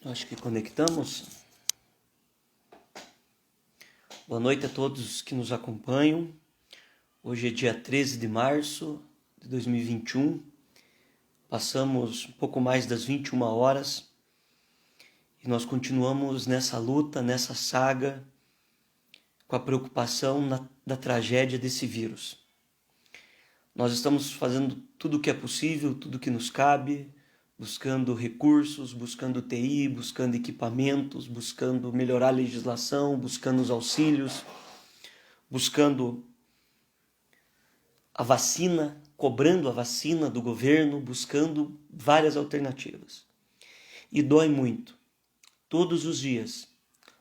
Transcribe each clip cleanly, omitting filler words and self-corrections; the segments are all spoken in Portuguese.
Acho que conectamos. Boa noite a todos que nos acompanham. Hoje é dia 13 de março de 2021. Passamos um pouco mais das 21 horas e nós continuamos nessa luta, nessa saga, com a preocupação da tragédia desse vírus. Nós estamos fazendo tudo o que é possível, tudo o que nos cabe, buscando recursos, buscando TI, buscando equipamentos, buscando melhorar a legislação, buscando os auxílios, buscando a vacina, cobrando a vacina do governo, buscando várias alternativas. E dói muito, todos os dias,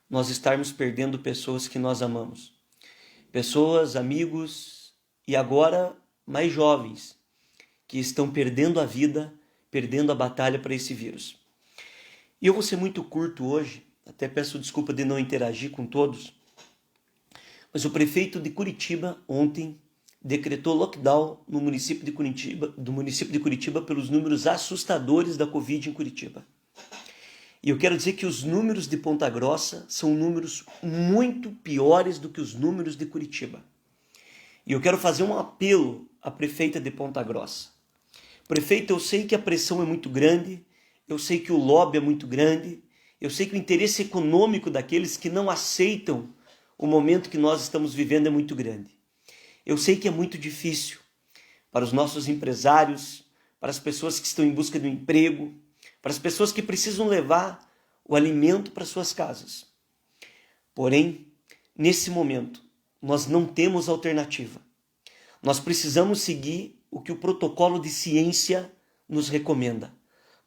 nós estarmos perdendo pessoas que nós amamos. Pessoas, amigos e agora mais jovens que estão perdendo a vida, perdendo a batalha para esse vírus. E eu vou ser muito curto hoje, até peço desculpa de não interagir com todos, mas o prefeito de Curitiba ontem decretou lockdown no município de Curitiba pelos números assustadores da Covid em Curitiba. E eu quero dizer que os números de Ponta Grossa são números muito piores do que os números de Curitiba. E eu quero fazer um apelo à prefeita de Ponta Grossa. Prefeito, eu sei que a pressão é muito grande, eu sei que o lobby é muito grande, eu sei que o interesse econômico daqueles que não aceitam o momento que nós estamos vivendo é muito grande. Eu sei que é muito difícil para os nossos empresários, para as pessoas que estão em busca de um emprego, para as pessoas que precisam levar o alimento para suas casas. Porém, nesse momento, nós não temos alternativa. Nós precisamos seguir o que o protocolo de ciência nos recomenda.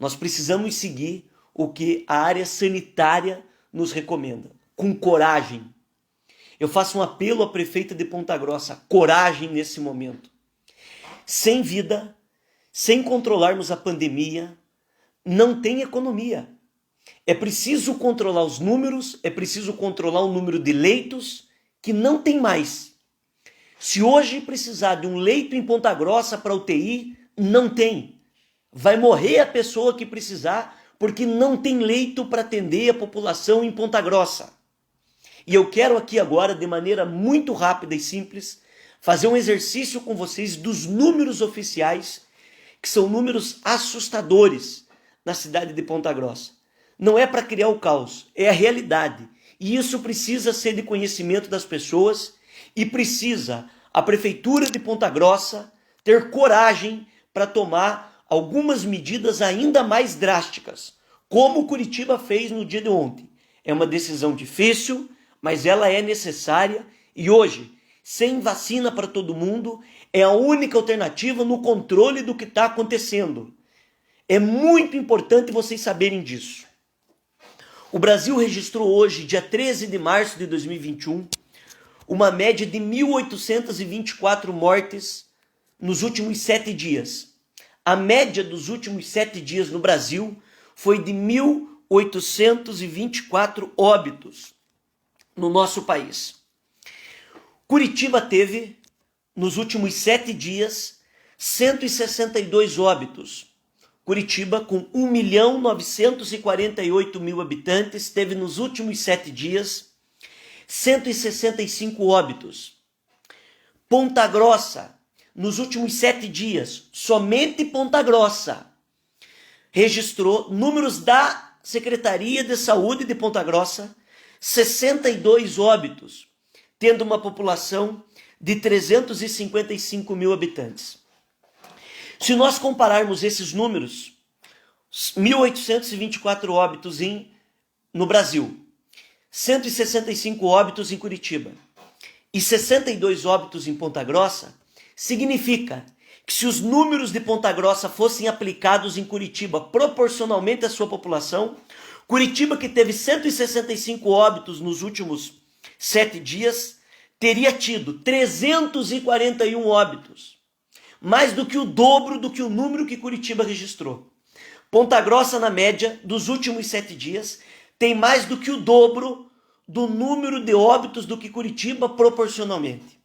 Nós precisamos seguir o que a área sanitária nos recomenda, com coragem. Eu faço um apelo à prefeita de Ponta Grossa, coragem nesse momento. Sem vida, sem controlarmos a pandemia, não tem economia. É preciso controlar os números, é preciso controlar o número de leitos, que não tem mais. Se hoje precisar de um leito em Ponta Grossa para UTI, não tem. Vai morrer a pessoa que precisar, porque não tem leito para atender a população em Ponta Grossa. E eu quero aqui agora, de maneira muito rápida e simples, fazer um exercício com vocês dos números oficiais, que são números assustadores na cidade de Ponta Grossa. Não é para criar o caos, é a realidade. E isso precisa ser de conhecimento das pessoas e precisa a Prefeitura de Ponta Grossa ter coragem para tomar algumas medidas ainda mais drásticas, como Curitiba fez no dia de ontem. É uma decisão difícil, mas ela é necessária e hoje, sem vacina para todo mundo, é a única alternativa no controle do que está acontecendo. É muito importante vocês saberem disso. O Brasil registrou hoje, dia 13 de março de 2021, uma média de 1.824 mortes nos últimos 7 dias. A média dos últimos 7 dias no Brasil foi de 1.824 óbitos no nosso país. Curitiba teve, nos últimos 7 dias, 162 óbitos. Curitiba, com 1.948.000 habitantes, teve nos últimos 7 dias 165 óbitos. Ponta Grossa, nos últimos 7 dias, somente Ponta Grossa, registrou números da Secretaria de Saúde de Ponta Grossa, 62 óbitos, tendo uma população de 355.000 habitantes. Se nós compararmos esses números, 1.824 óbitos no Brasil, 165 óbitos em Curitiba e 62 óbitos em Ponta Grossa, significa que se os números de Ponta Grossa fossem aplicados em Curitiba proporcionalmente à sua população, Curitiba, que teve 165 óbitos nos últimos 7 dias, teria tido 341 óbitos. Mais do que o dobro do que o número que Curitiba registrou. Ponta Grossa, na média, dos últimos 7 dias, tem mais do que o dobro do número de óbitos do que Curitiba proporcionalmente.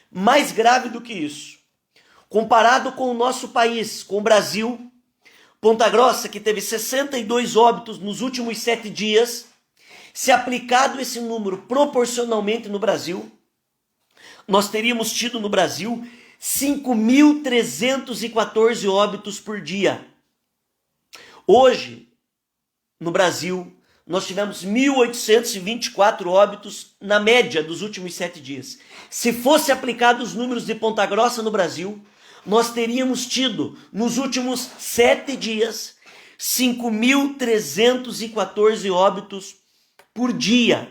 Mais grave do que isso, comparado com o nosso país, com o Brasil, Ponta Grossa, que teve 62 óbitos nos últimos 7 dias, se aplicado esse número proporcionalmente no Brasil, nós teríamos tido no Brasil 5.314 óbitos por dia. Hoje, no Brasil, nós tivemos 1.824 óbitos na média dos últimos 7 dias. Se fosse aplicado os números de Ponta Grossa no Brasil, nós teríamos tido, nos últimos 7 dias, 5.314 óbitos por dia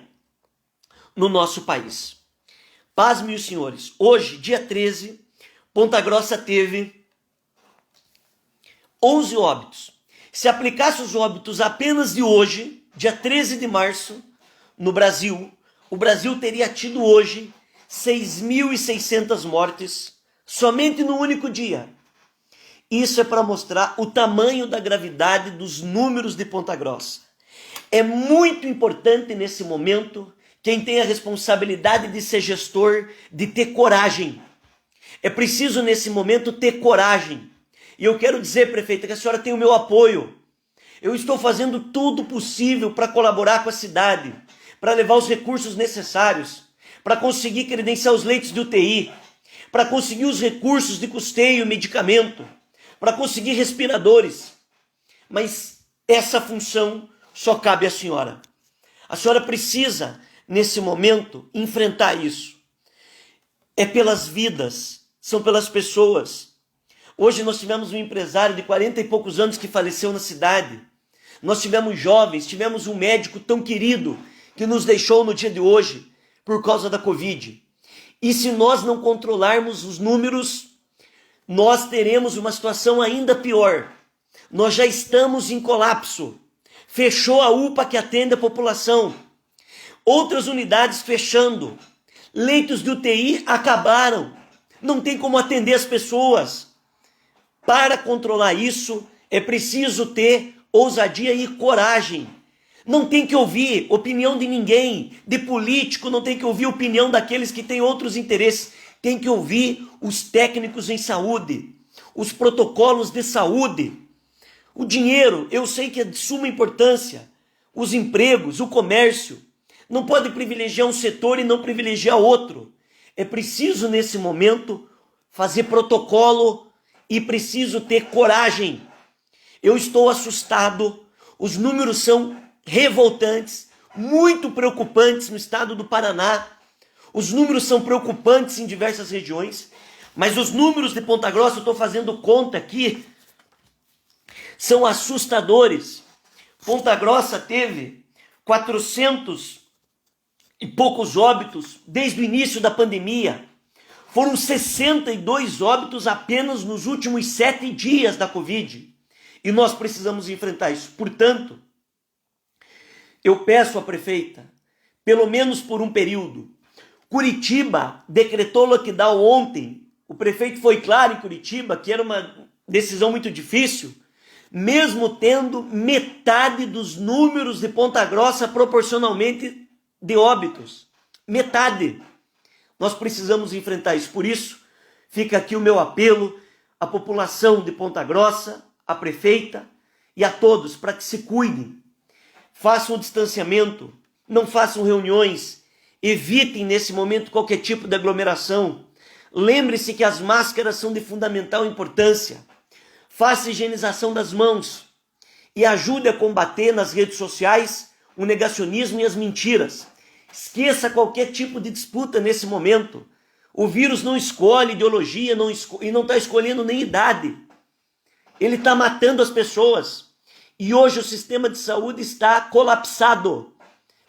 no nosso país. Pasmem os senhores, hoje, dia 13, Ponta Grossa teve 11 óbitos. Se aplicasse os óbitos apenas de hoje, dia 13 de março, no Brasil, o Brasil teria tido hoje 6.600 mortes somente no único dia. Isso é para mostrar o tamanho da gravidade dos números de Ponta Grossa. É muito importante nesse momento quem tem a responsabilidade de ser gestor, de ter coragem. É preciso nesse momento ter coragem. E eu quero dizer, prefeita, que a senhora tem o meu apoio. Eu estou fazendo tudo possível para colaborar com a cidade, para levar os recursos necessários, para conseguir credenciar os leitos de UTI, para conseguir os recursos de custeio e medicamento, para conseguir respiradores. Mas essa função só cabe à senhora. A senhora precisa, nesse momento, enfrentar isso. É pelas vidas, são pelas pessoas. Hoje nós tivemos um empresário de 40 e poucos anos que faleceu na cidade. Nós tivemos jovens, tivemos um médico tão querido que nos deixou no dia de hoje por causa da Covid. E se nós não controlarmos os números, nós teremos uma situação ainda pior. Nós já estamos em colapso. Fechou a UPA que atende a população. Outras unidades fechando. Leitos de UTI acabaram. Não tem como atender as pessoas. Para controlar isso, é preciso ter ousadia e coragem. Não tem que ouvir opinião de ninguém, de político, não tem que ouvir opinião daqueles que têm outros interesses. Tem que ouvir os técnicos em saúde, os protocolos de saúde. O dinheiro, eu sei que é de suma importância. Os empregos, o comércio. Não pode privilegiar um setor e não privilegiar outro. É preciso, nesse momento, fazer protocolo e preciso ter coragem. Eu estou assustado, os números são revoltantes, muito preocupantes no estado do Paraná. Os números são preocupantes em diversas regiões, mas os números de Ponta Grossa, eu estou fazendo conta aqui, são assustadores. Ponta Grossa teve 400 e poucos óbitos desde o início da pandemia. Foram 62 óbitos apenas nos últimos 7 dias da Covid. E nós precisamos enfrentar isso. Portanto, eu peço à prefeita, pelo menos por um período. Curitiba decretou lockdown ontem. O prefeito foi claro em Curitiba que era uma decisão muito difícil, mesmo tendo metade dos números de Ponta Grossa proporcionalmente de óbitos. Metade. Nós precisamos enfrentar isso. Por isso, fica aqui o meu apelo à população de Ponta Grossa, à prefeita e a todos para que se cuidem. Façam o distanciamento, não façam reuniões, evitem nesse momento qualquer tipo de aglomeração. Lembre-se que as máscaras são de fundamental importância. Faça higienização das mãos e ajude a combater nas redes sociais o negacionismo e as mentiras. Esqueça qualquer tipo de disputa nesse momento. O vírus não escolhe ideologia e não está escolhendo nem idade. Ele está matando as pessoas. E hoje o sistema de saúde está colapsado.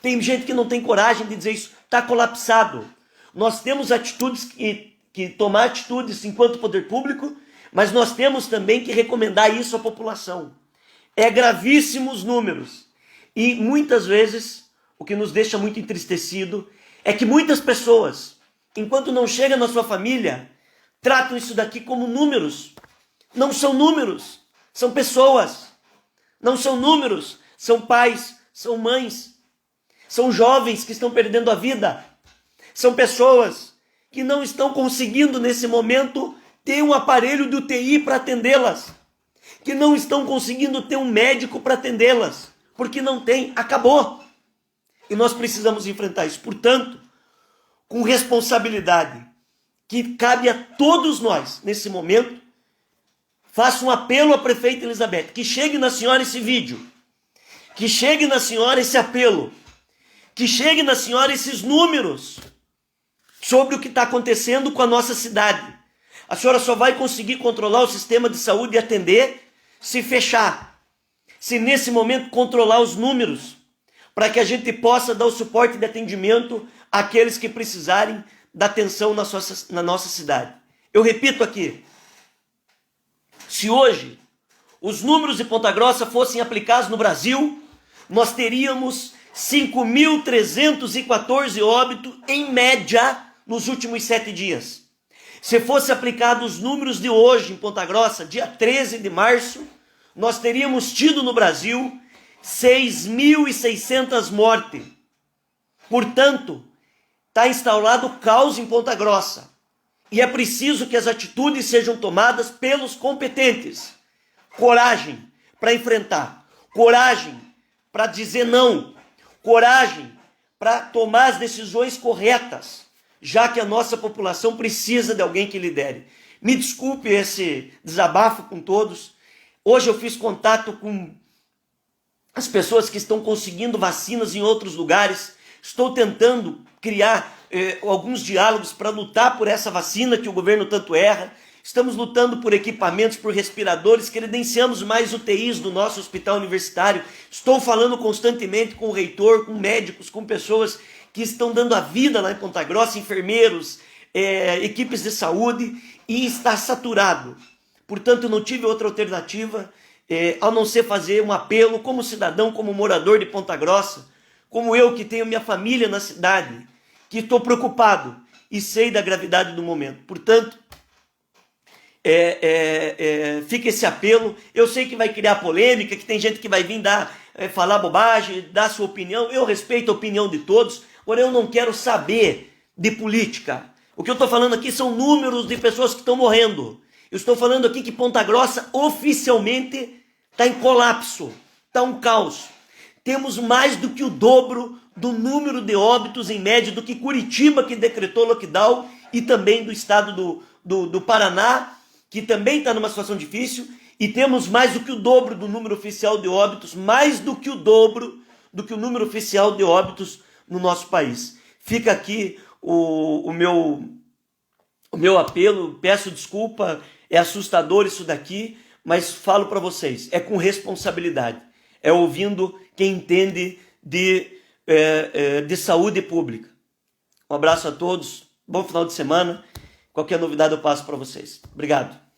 Tem gente que não tem coragem de dizer isso. Está colapsado. Nós temos atitudes que tomar atitudes enquanto poder público, mas nós temos também que recomendar isso à população. É gravíssimos números. E muitas vezes, o que nos deixa muito entristecido é que muitas pessoas, enquanto não chega na sua família, tratam isso daqui como números. Não são números, são pessoas. Não são números, são pais, são mães, são jovens que estão perdendo a vida. São pessoas que não estão conseguindo nesse momento ter um aparelho de UTI para atendê-las. que não estão conseguindo ter um médico para atendê-las, porque não tem, acabou. E nós precisamos enfrentar isso. Portanto, com responsabilidade que cabe a todos nós nesse momento, faço um apelo à prefeita Elizabeth, que chegue na senhora esse vídeo, que chegue na senhora esse apelo, que chegue na senhora esses números sobre o que está acontecendo com a nossa cidade. A senhora só vai conseguir controlar o sistema de saúde e atender se fechar, se nesse momento controlar os números, para que a gente possa dar o suporte de atendimento àqueles que precisarem da atenção na nossa cidade. Eu repito aqui, se hoje os números de Ponta Grossa fossem aplicados no Brasil, nós teríamos 5.314 óbitos em média nos últimos 7 dias. Se fosse aplicado os números de hoje em Ponta Grossa, dia 13 de março, nós teríamos tido no Brasil 6.600 mortes. Portanto, está instaurado o caos em Ponta Grossa. E é preciso que as atitudes sejam tomadas pelos competentes. Coragem para enfrentar. Coragem para dizer não. Coragem para tomar as decisões corretas, já que a nossa população precisa de alguém que lidere. Me desculpe esse desabafo com todos. Hoje eu fiz contato com as pessoas que estão conseguindo vacinas em outros lugares. Estou tentando criar alguns diálogos para lutar por essa vacina que o governo tanto erra. Estamos lutando por equipamentos, por respiradores, credenciamos mais UTIs do nosso hospital universitário. Estou falando constantemente com o reitor, com médicos, com pessoas que estão dando a vida lá em Ponta Grossa, enfermeiros, equipes de saúde, e está saturado. Portanto, eu não tive outra alternativa a não ser fazer um apelo como cidadão, como morador de Ponta Grossa, como eu que tenho minha família na cidade, que estou preocupado e sei da gravidade do momento. Portanto, fica esse apelo. Eu sei que vai criar polêmica, que tem gente que vai vir falar bobagem, dar sua opinião. Eu respeito a opinião de todos, porém eu não quero saber de política. O que eu estou falando aqui são números de pessoas que estão morrendo. Eu estou falando aqui que Ponta Grossa oficialmente está em colapso, está um caos. Temos mais do que o dobro do número de óbitos em média do que Curitiba, que decretou lockdown, e também do estado do Paraná, que também está numa situação difícil, e temos mais do que o dobro do número oficial de óbitos, mais do que o dobro do que o número oficial de óbitos no nosso país. Fica aqui o meu apelo, peço desculpa, é assustador isso daqui, mas falo para vocês, é com responsabilidade, é ouvindo quem entende de saúde pública. Um abraço a todos, bom final de semana, qualquer novidade eu passo para vocês. Obrigado.